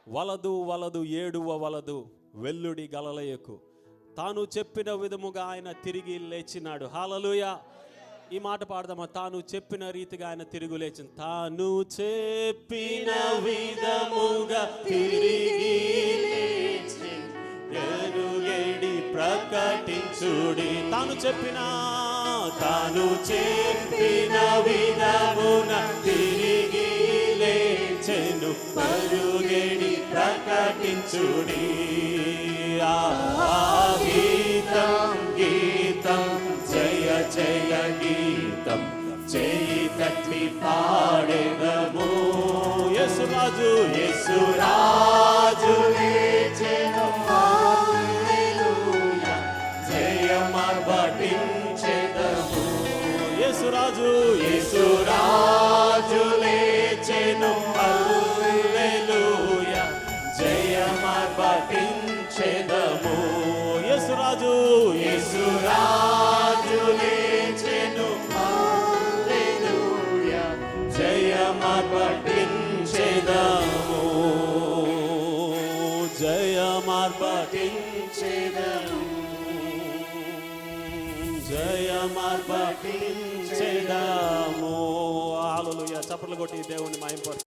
వలదు వలదు ఏడువ వలదు వెల్లుడి గలలయకు. తాను చెప్పిన విధముగా ఆయన తిరిగి లేచినాడు. హల్లెలూయా. ఈ మాట పాడదామా? తాను చెప్పిన రీతిగా ఆయన తిరిగి లేచింది. తాను చెప్పిన విధముగా తిరిగి లేచి ఎరుగేడి ప్రకటించుడి. తాను చెప్పిన విధమున తిరిగి లేచెను పరుగేడి ప్రకటించుడి. గీతం గీతం జయ జయ గీతం చేయి తట్టి పాడెదము. యేసురాజు లేచెను హల్లెలూయా జయమార్భటించెదము. యేసురాజు లేచెను హల్లెలూయా జయమార్భటించెదము. యేసురాజు లేచెను హల్లెలూయా జయమార్భటించెదము. జయమార్భటించెదము. జయమార్భటించెదము. హల్లెలూయా. చప్పట్లు కొట్టి దేవుని మహిమపరచు.